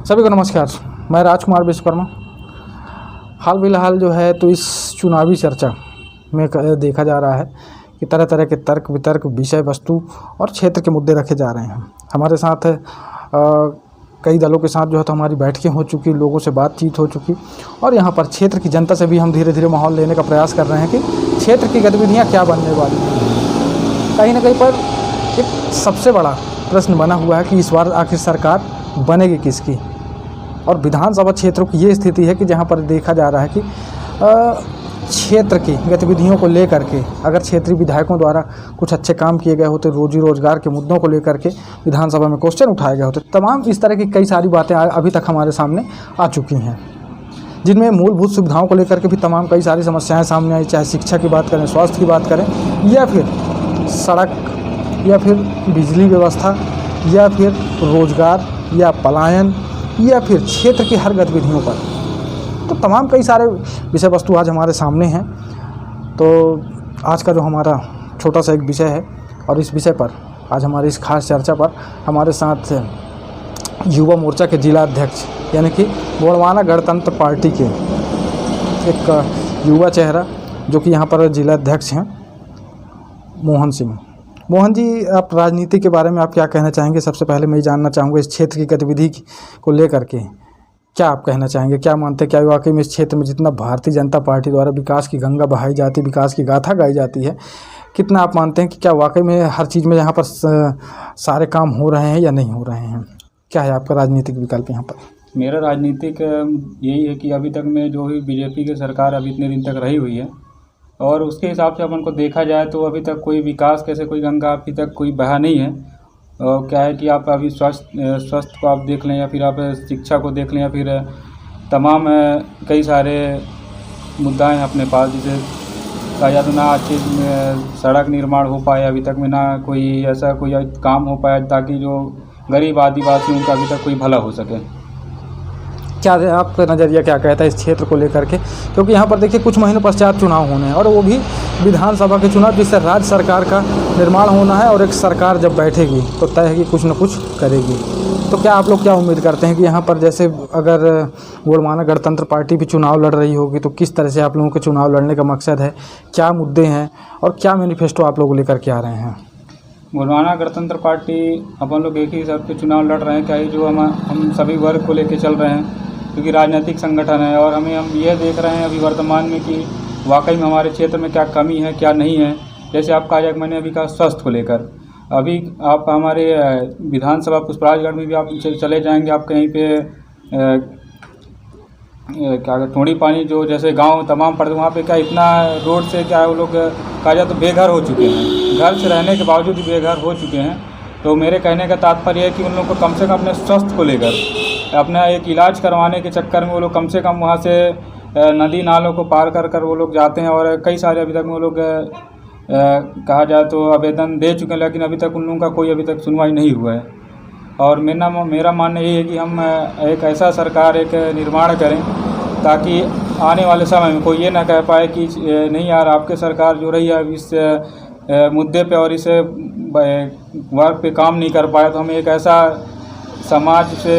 सभी को नमस्कार। मैं राजकुमार विश्वकर्मा। हाल फिलहाल जो है तो इस चुनावी चर्चा में देखा जा रहा है कि तरह तरह के तर्क वितर्क, विषय वस्तु और क्षेत्र के मुद्दे रखे जा रहे हैं। हमारे साथ कई दलों के साथ जो है तो हमारी बैठकें हो चुकी, लोगों से बातचीत हो चुकी और यहाँ पर क्षेत्र की जनता से भी हम धीरे धीरे माहौल लेने का प्रयास कर रहे हैं कि क्षेत्र की गतिविधियाँ क्या बनने वाली हैं। कहीं ना कहीं पर एक सबसे बड़ा प्रश्न बना हुआ है कि इस बार आखिर सरकार बनेगी किसकी। और विधानसभा क्षेत्रों की ये स्थिति है कि जहाँ पर देखा जा रहा है कि क्षेत्र की गतिविधियों को लेकर के अगर क्षेत्रीय विधायकों द्वारा कुछ अच्छे काम किए गए होते, रोजी रोजगार के मुद्दों को लेकर के विधानसभा में क्वेश्चन उठाए गए होते, तमाम इस तरह की कई सारी बातें अभी तक हमारे सामने आ चुकी हैं, जिनमें मूलभूत सुविधाओं को लेकर के भी तमाम कई सारी समस्याएं सामने आई। चाहे शिक्षा की बात करें, स्वास्थ्य की बात करें, या फिर सड़क, या फिर बिजली व्यवस्था, या फिर रोजगार, या पलायन, या फिर क्षेत्र की हर गतिविधियों पर, तो तमाम कई सारे विषय वस्तु आज हमारे सामने हैं। तो आज का जो हमारा छोटा सा एक विषय है और इस विषय पर आज हमारी इस खास चर्चा पर हमारे साथ युवा मोर्चा के जिला अध्यक्ष यानी कि गोंडवाना गणतंत्र पार्टी के एक युवा चेहरा जो कि यहाँ पर जिला अध्यक्ष हैं, मोहन सिंह। मोहन जी, आप राजनीति के बारे में आप क्या कहना चाहेंगे? सबसे पहले मैं ये जानना चाहूँगा इस क्षेत्र की गतिविधि को लेकर के क्या आप कहना चाहेंगे? क्या मानते हैं, क्या वाकई में इस क्षेत्र में जितना भारतीय जनता पार्टी द्वारा विकास की गंगा बहाई जाती, विकास की गाथा गाई जाती है, कितना आप मानते हैं कि क्या वाकई में हर चीज़ में यहाँ पर सारे काम हो रहे हैं या नहीं हो रहे हैं? क्या है आपका राजनीतिक विकल्प यहाँ पर? मेरा राजनीतिक यही है कि अभी तक में जो भी बीजेपी की सरकार अभी इतने दिन तक रही हुई है और उसके हिसाब से अपन को देखा जाए तो अभी तक कोई विकास कैसे कोई गंगा अभी तक कोई बहा नहीं है। और क्या है कि आप अभी स्वास्थ्य को आप देख लें या फिर आप शिक्षा को देख लें या फिर तमाम कई सारे मुद्दा हैं अपने पास, जिसे कहा जाए तो ना अच्छी सड़क निर्माण हो पाए अभी तक में, ना कोई ऐसा कोई काम हो पाया ताकि जो गरीब आदिवासी उनका अभी तक कोई भला हो सके। क्या आपका नज़रिया क्या कहता है इस क्षेत्र को लेकर के? क्योंकि यहाँ पर देखिए कुछ महीनों पश्चात चुनाव होने हैं और वो भी विधानसभा के चुनाव, जिससे राज्य सरकार का निर्माण होना है और एक सरकार जब बैठेगी तो तय है कि कुछ न कुछ करेगी। तो क्या आप लोग क्या उम्मीद करते हैं कि यहाँ पर जैसे अगर गोंडवाना गणतंत्र पार्टी भी चुनाव लड़ रही होगी तो किस तरह से आप लोगों के चुनाव लड़ने का मकसद है, क्या मुद्दे हैं और क्या मैनिफेस्टो आप लोग लेकर के आ रहे हैं? गोंडवाना गणतंत्र पार्टी अपन लोग एक ही हिसाब से चुनाव लड़ रहे हैं, क्या जो हम सभी वर्ग को लेकर चल रहे हैं, क्योंकि राजनीतिक संगठन है और हम ये देख रहे हैं अभी वर्तमान में कि वाकई में हमारे क्षेत्र में क्या कमी है क्या नहीं है। जैसे आप कहा जाए, मैंने अभी कहा स्वास्थ्य को लेकर, अभी आप हमारे विधानसभा पुष्पराजगढ़ में भी आप चले जाएंगे, आप कहीं पे क्या टोड़ी पानी जो जैसे गांव तमाम पड़ते वहाँ पे क्या इतना रोड से क्या वो लोग कहा जाए तो बेघर हो चुके हैं, घर से रहने के बावजूद भी बेघर हो चुके हैं। तो मेरे कहने का तात्पर्य है कि उन लोगों को कम से कम अपने स्वास्थ्य को लेकर अपना एक इलाज करवाने के चक्कर में वो लोग कम से कम वहाँ से नदी नालों को पार कर कर वो लोग जाते हैं और कई सारे अभी तक वो लोग कहा जाए तो आवेदन दे चुके हैं, लेकिन अभी तक उन लोगों का कोई अभी तक सुनवाई नहीं हुआ है। और मेरा मानना ये है कि हम एक ऐसा सरकार एक निर्माण करें ताकि आने वाले समय में कोई ये ना कह पाए कि नहीं यार आपके सरकार जो रही है इस मुद्दे पे और इस वर्ग पे काम नहीं कर पाया। तो हमें एक ऐसा समाज से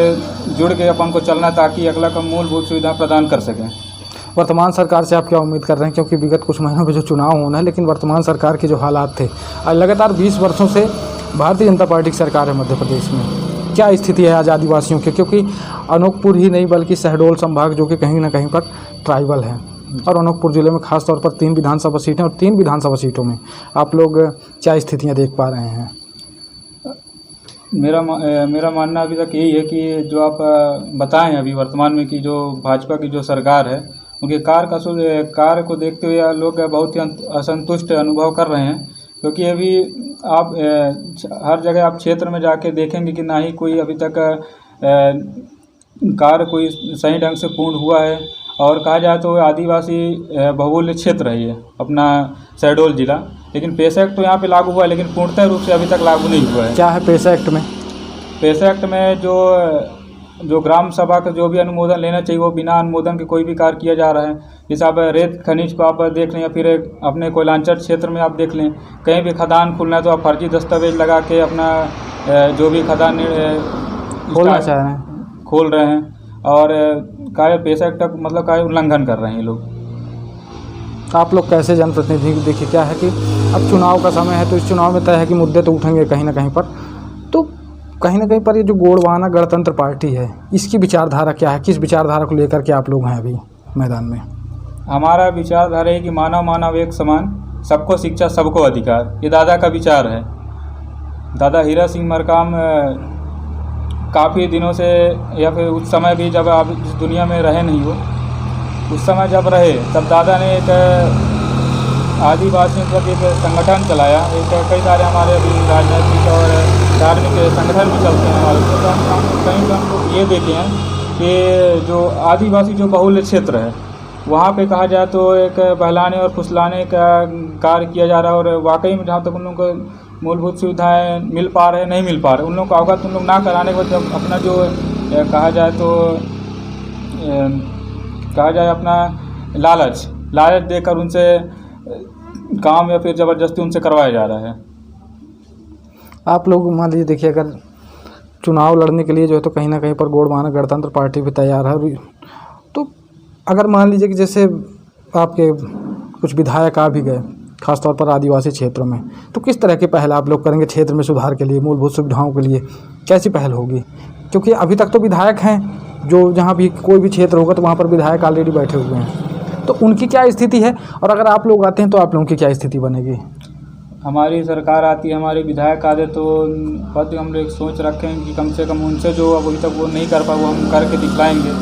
जुड़ के अपन को चलना ताकि अगला का मूलभूत सुविधा प्रदान कर सकें। वर्तमान सरकार से आप क्या उम्मीद कर रहे हैं? क्योंकि विगत कुछ महीनों में जो चुनाव होना है, लेकिन वर्तमान सरकार के जो हालात थे, आज लगातार 20 वर्षों से भारतीय जनता पार्टी की सरकार है मध्य प्रदेश में, क्या स्थिति है आज आदिवासियों की? क्योंकि अनूपपुर ही नहीं बल्कि शहडोल संभाग जो कि कहीं ना कहीं पर ट्राइबल है और अनूपपुर ज़िले में खास तौर पर 3 विधानसभा सीटें और 3 विधानसभा सीटों में आप लोग क्या स्थितियाँ देख पा रहे हैं? मेरा मानना अभी तक यही है कि जो आप बताएं अभी वर्तमान में कि जो भाजपा की जो सरकार है उनके कार्य को देखते हुए लोग बहुत ही असंतुष्ट अनुभव कर रहे हैं, क्योंकि अभी आप हर जगह आप क्षेत्र में जाके देखेंगे कि ना ही कोई अभी तक कार्य कोई सही ढंग से पूर्ण हुआ है। और कहा जाए तो आदिवासी बहुल्य क्षेत्र है ये अपना शहडोल जिला, लेकिन पैसा एक्ट तो यहाँ पे लागू हुआ है लेकिन पूर्णतः रूप से अभी तक लागू नहीं हुआ है। क्या है पैसा एक्ट में? पैसा एक्ट में जो ग्राम सभा का जो भी अनुमोदन लेना चाहिए वो बिना अनुमोदन के कोई भी कार्य किया जा रहा है। जैसे आप रेत खनिज को आप देख लें या फिर अपने कोयलांचल क्षेत्र में आप देख लें, कहीं भी खदान खुलना है तो आप फर्जी दस्तावेज लगा के अपना जो भी खदान खोलना चाह रहे हैं, खोल रहे हैं और काय पेशा का मतलब काय उल्लंघन कर रहे हैं ये लोग। आप लोग कैसे जनप्रतिनिधि, देखिए क्या है कि अब चुनाव का समय है तो इस चुनाव में तय है कि मुद्दे तो उठेंगे कहीं ना कहीं पर, तो कहीं ना कहीं पर ये जो गोंडवाना गणतंत्र पार्टी है इसकी विचारधारा क्या है, किस विचारधारा को लेकर के आप लोग हैं अभी मैदान में? हमारा विचारधारा है कि मानव मानव एक समान, सबको शिक्षा सबको अधिकार, ये दादा का विचार है। दादा हीरा सिंह मरकाम काफ़ी दिनों से या फिर उस समय भी जब आप इस दुनिया में रहे नहीं हो, उस समय जब रहे तब दादा ने एक आदिवासियों का एक संगठन चलाया। एक कई सारे हमारे अभी राजनीतिक और धार्मिक संगठन भी चलते हैं हमारे, तो हम कहीं हम लोग ये देखे हैं कि जो आदिवासी जो बहुल्य क्षेत्र है वहाँ पे कहा जाए तो एक बहलाने और फुसलाने का कार्य किया जा रहा है। और वाकई में जहाँ तक उन लोगों को मूलभूत सुविधाएं मिल पा रहे नहीं मिल पा रहे, उन लोगों को अवगत उन लोग ना कराने के बाद अपना जो कहा जाए तो अपना लालच देकर उनसे काम या फिर ज़बरदस्ती उनसे करवाया जा रहा है। आप लोग मान लीजिए, देखिए अगर चुनाव लड़ने के लिए जो है तो कहीं ना कहीं पर गोंडवाना गणतंत्र पार्टी भी तैयार है, तो अगर मान लीजिए कि जैसे आपके कुछ विधायक आ भी गए खासतौर पर आदिवासी क्षेत्रों में, तो किस तरह की पहल आप लोग करेंगे क्षेत्र में सुधार के लिए, मूलभूत सुविधाओं के लिए कैसी पहल होगी? क्योंकि अभी तक तो विधायक हैं जो जहाँ भी कोई भी क्षेत्र होगा तो वहाँ पर विधायक ऑलरेडी बैठे हुए हैं, तो उनकी क्या स्थिति है, और अगर आप लोग आते हैं तो आप लोगों की क्या स्थिति बनेगी? हमारी सरकार आती है, हमारे विधायक आते तो बहुत हम लोग सोच रखे हैं कि कम से कम उनसे जो अभी तक वो नहीं कर पाए वो हम करके दिखलाएंगे,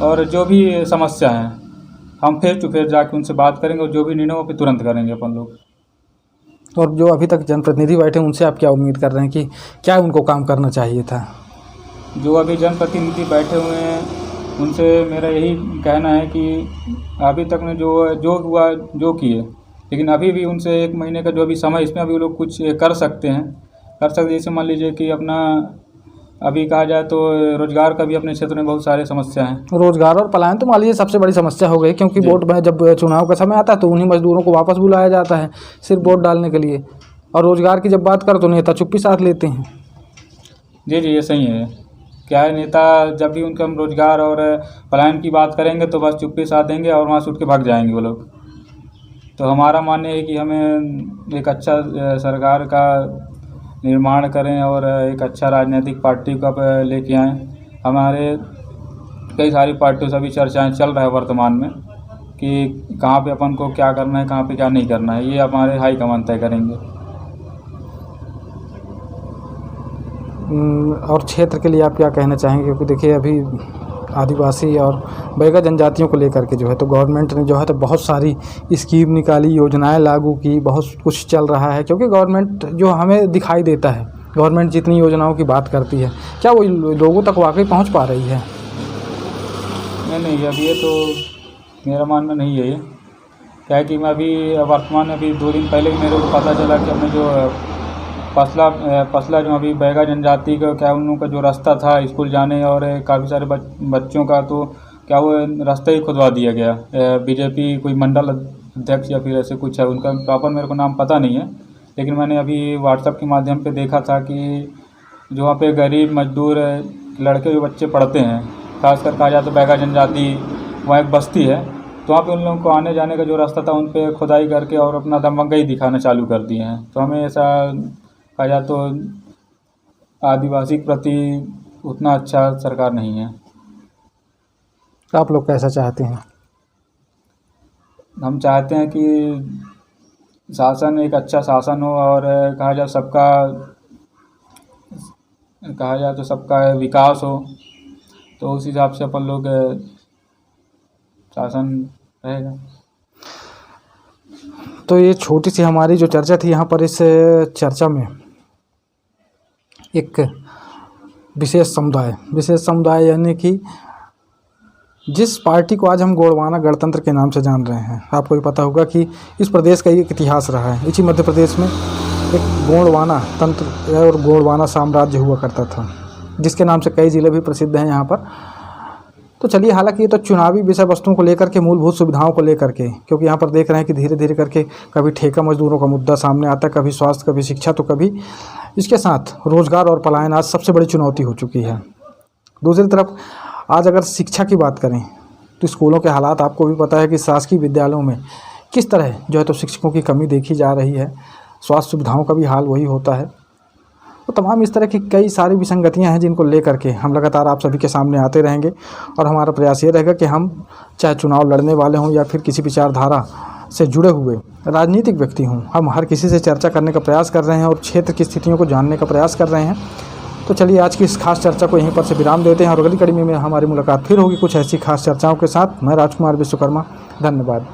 और जो भी समस्या है हम फेस टू फेस जाके उनसे बात करेंगे और जो भी निर्णय वो पे तुरंत करेंगे अपन लोग। और जो अभी तक जनप्रतिनिधि बैठे हैं उनसे आप क्या उम्मीद कर रहे हैं कि क्या उनको काम करना चाहिए था? जो अभी जनप्रतिनिधि बैठे हुए हैं उनसे मेरा यही कहना है कि अभी तक ने जो हुआ जो किए, लेकिन अभी भी उनसे 1 महीने का जो अभी समय, इसमें अभी वो लोग कुछ कर सकते हैं। जैसे मान लीजिए कि अपना अभी कहा जाए तो रोजगार का भी अपने क्षेत्र में बहुत सारे समस्या हैं। रोजगार और पलायन तो मान लीजिए सबसे बड़ी समस्या हो गई, क्योंकि वोट में जब चुनाव का समय आता है तो उन्हीं मजदूरों को वापस बुलाया जाता है सिर्फ वोट डालने के लिए, और रोजगार की जब बात करो तो नेता चुप्पी साथ लेते हैं। जी ये सही है। क्या है, नेता जब भी उनका हम रोजगार और पलायन की बात करेंगे तो बस चुप्पी साथ देंगे और वहाँ से उठ के भाग जाएंगे वो लोग। तो हमारा मानना है कि हमें एक अच्छा सरकार का निर्माण करें और एक अच्छा राजनीतिक पार्टी को लेके आएँ। हमारे कई सारी पार्टियों से अभी चर्चाएं चल रहा है वर्तमान में कि कहाँ पे अपन को क्या करना है, कहाँ पे क्या नहीं करना है, ये हमारे हाईकमान तय करेंगे। और क्षेत्र के लिए आप क्या कहना चाहेंगे? क्योंकि देखिए अभी आदिवासी और बैगा जनजातियों को लेकर के जो है तो गवर्नमेंट ने जो है तो बहुत सारी स्कीम निकाली, योजनाएं लागू की, बहुत कुछ चल रहा है, क्योंकि गवर्नमेंट जो हमें दिखाई देता है, गवर्नमेंट जितनी योजनाओं की बात करती है क्या वो लोगों तक वाकई पहुंच पा रही है? नहीं, अब ये तो मेरा मानना नहीं है। ये क्या है कि मैं अभी वर्तमान में अभी 2 दिन पहले मेरे को पता चला कि अपने जो पसला जो अभी बैगा जनजाति का क्या उन लोगों का जो रास्ता था स्कूल जाने और काफ़ी सारे बच्चों का, तो क्या वो रास्ता ही खुदवा दिया गया। बीजेपी कोई मंडल अध्यक्ष या फिर ऐसे कुछ है, उनका प्रॉपर मेरे को नाम पता नहीं है, लेकिन मैंने अभी व्हाट्सएप के माध्यम पे देखा था कि जो वहाँ पे गरीब मजदूर लड़के जो बच्चे पढ़ते हैं, खासकर कहा जाए तो बैगा जनजाति वहाँ एक बस्ती है, तो वहाँ पे उन लोगों को आने जाने का जो रास्ता था उन पे खुदाई करके और अपना दबंगई दिखाना चालू कर दिए हैं। तो हमें ऐसा कहा जाए तो आदिवासी के प्रति उतना अच्छा सरकार नहीं है। तो आप लोग कैसा चाहते हैं? हम चाहते हैं कि शासन एक अच्छा शासन हो और कहा जाए तो सबका विकास हो, तो उस हिसाब से अपन लोग शासन रहेगा। तो ये छोटी सी हमारी जो चर्चा थी यहाँ पर, इस चर्चा में एक विशेष समुदाय यानी कि जिस पार्टी को आज हम गोंडवाना गणतंत्र के नाम से जान रहे हैं, आपको भी पता होगा कि इस प्रदेश का एक इतिहास रहा है। इसी मध्य प्रदेश में एक गोंडवाना तंत्र और गोंडवाना साम्राज्य हुआ करता था, जिसके नाम से कई ज़िले भी प्रसिद्ध हैं यहाँ पर। तो चलिए, हालांकि ये तो चुनावी विषय वस्तुओं को लेकर के, मूलभूत सुविधाओं को लेकर के, क्योंकि यहाँ पर देख रहे हैं कि धीरे धीरे करके कभी ठेका मजदूरों का मुद्दा सामने आता है, कभी स्वास्थ्य, कभी शिक्षा, तो कभी इसके साथ रोजगार और पलायन आज सबसे बड़ी चुनौती हो चुकी है। दूसरी तरफ आज अगर शिक्षा की बात करें तो स्कूलों के हालात आपको भी पता है कि शासकीय विद्यालयों में किस तरह जो है तो शिक्षकों की कमी देखी जा रही है। स्वास्थ्य सुविधाओं का भी हाल वही होता है। तो तमाम इस तरह की कई सारी विसंगतियां हैं जिनको लेकर के हम लगातार आप सभी के सामने आते रहेंगे और हमारा प्रयास ये रहेगा कि हम चाहे चुनाव लड़ने वाले हों या फिर किसी विचारधारा से जुड़े हुए राजनीतिक व्यक्ति हों, हम हर किसी से चर्चा करने का प्रयास कर रहे हैं और क्षेत्र की स्थितियों को जानने का प्रयास कर रहे हैं। तो चलिए आज की इस खास चर्चा को यहीं पर से विराम देते हैं और अगली कड़ी में हमारी मुलाकात फिर होगी कुछ ऐसी खास चर्चाओं के साथ। मैं राजकुमार विश्वकर्मा, धन्यवाद।